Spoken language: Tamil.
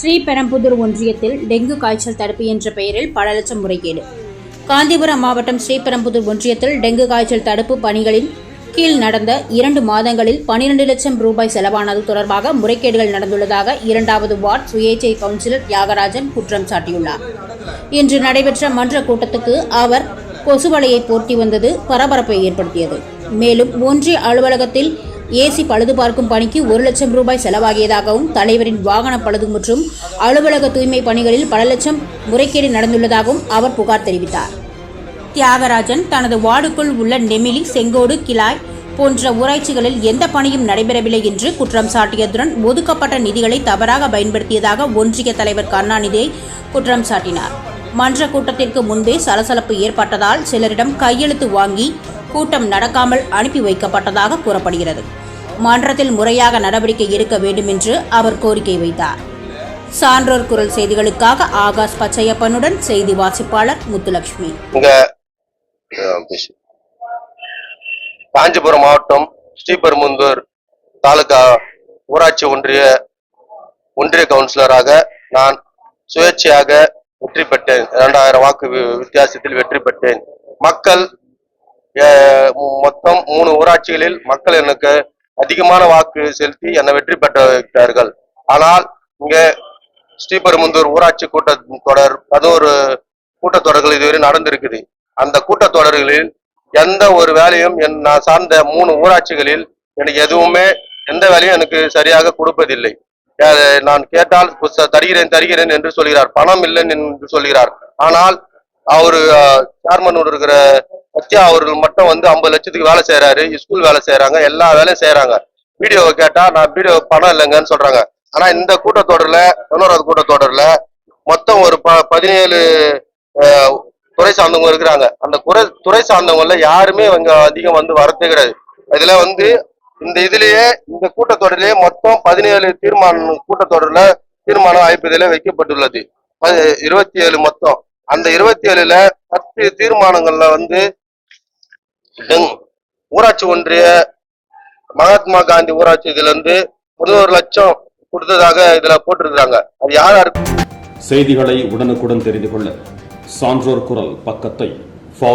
ஸ்ரீபெரும்புதூர் ஒன்றியத்தில் டெங்கு காய்ச்சல் தடுப்பு என்ற பெயரில் பல லட்சம் முறைகேடு. காஞ்சிபுரம் மாவட்டம் ஸ்ரீபெரும்புதூர் ஒன்றியத்தில் டெங்கு காய்ச்சல் தடுப்பு பணிகளின் கீழ் நடந்த 2 மாதங்களில் 12 லட்சம் ரூபாய் செலவானது தொடர்பாக முறைகேடுகள் நடந்துள்ளதாக 2வது வார்டு சுயேட்சை கவுன்சிலர் தியாகராஜன் குற்றம் சாட்டியுள்ளார். இன்று நடைபெற்ற மன்ற கூட்டத்துக்கு அவர் கொசுவலையை போர்த்தி வந்தது பரபரப்பை ஏற்படுத்தியது. மேலும் ஒன்றிய அலுவலகத்தில் ஏசி பழுது பார்க்கும் பணிக்கு 1 லட்சம் ரூபாய் செலவாகியதாகவும், தலைவரின் வாகன பழுது மற்றும் அலுவலக தூய்மை பணிகளில் பல லட்சம் முறைகேடு நடந்துள்ளதாகவும் அவர் புகார் தெரிவித்தார். தியாகராஜன் தனது வார்டுக்குள் உள்ள நெமிலி, செங்கோடு, கிளாய் போன்ற ஊராட்சிகளில் எந்த பணியும் நடைபெறவில்லை என்று குற்றம் சாட்டியதுடன் ஒதுக்கப்பட்ட நிதிகளை தவறாக பயன்படுத்தியதாக ஒன்றிய தலைவர் கருணாநிதியை குற்றம் சாட்டினார். மன்ற கூட்டத்திற்கு முன்பே சலசலப்பு ஏற்பட்டதால் சிலரிடம் கையெழுத்து வாங்கி கூட்டம் நடக்காமல் அனுப்பி வைக்கப்பட்டதாக கூறப்படுகிறது. மன்றத்தில் முறையாக நடவடிக்கை எடுக்க வேண்டும் என்று அவர் கோரிக்கை வைத்தார். சான்றோர் குரல் செய்திகளுக்காக ஆகாஷ் பச்சையப்பனுடன் செய்தி வாசிப்பாளர் முத்துலட்சுமி. காஞ்சிபுரம் மாவட்டம் ஸ்ரீபெரும்புதூர் தாலுகா ஊராட்சி ஒன்றிய கவுன்சிலராக நான் சுயேட்சையாக வெற்றி பெற்றேன். 2000 வாக்கு வித்தியாசத்தில் வெற்றி பெற்றேன். மக்கள் மொத்தம் 3 ஊராட்சிகளில் மக்கள் எனக்கு அதிகமான வாக்கு செலுத்தி என்னை வெற்றி பெற்றார்கள். ஆனால் இங்க ஸ்ரீபெரும்புதூர் ஊராட்சி கூட்டத்தொடர் 11 கூட்டத்தொடர்கள் இதுவரை நடந்திருக்குது. அந்த கூட்டத்தொடர்களில் எந்த ஒரு வேலையும் நான் சார்ந்த 3 ஊராட்சிகளில் எனக்கு எந்த வேலையும் எனக்கு சரியாக கொடுப்பதில்லை. நான் கேட்டால் தருகிறேன் என்று சொல்கிறார். பணம் இல்லை என்று சொல்கிறார். ஆனால் அவரு சேர்மன் இருக்கிற சத்யா அவர்கள் மட்டும் 50 லட்சத்துக்கு வேலை செய்யறாரு. ஸ்கூல் வேலை செய்யறாங்க, எல்லா வேலையும் செய்யறாங்க. வீடியோவை கேட்டா நான் வீடியோ பணம் இல்லைங்கன்னு சொல்றாங்க. ஆனா இந்த கூட்டத்தொடர்ல 11வது கூட்டத்தொடர்ல மொத்தம் ஒரு 17 துறை சார்ந்தவங்க இருக்கிறாங்க. அந்த துறை சார்ந்தவங்கல யாருமே இங்க அதிகம் வரதே கிடையாது. இதுல இந்த கூட்டத்தொடரிலேயே மொத்தம் 17 கூட்டத்தொடர்ல தீர்மானம் அளிப்பதிலே வைக்கப்பட்டுள்ளது. 27 மொத்தம். அந்த 27ல 10 தீர்மானங்கள்ல ஊராட்சி ஒன்றிய மகாத்மா காந்தி ஊராட்சி இதுல 11 லட்சம் கொடுத்ததாக இதுல போட்டிருக்காங்க. அது யாருக்கு? செய்திகளை உடனுக்குடன் தெரிந்து கொள்ள சான்றோர் குரல் பக்கத்தை ஃபாலோ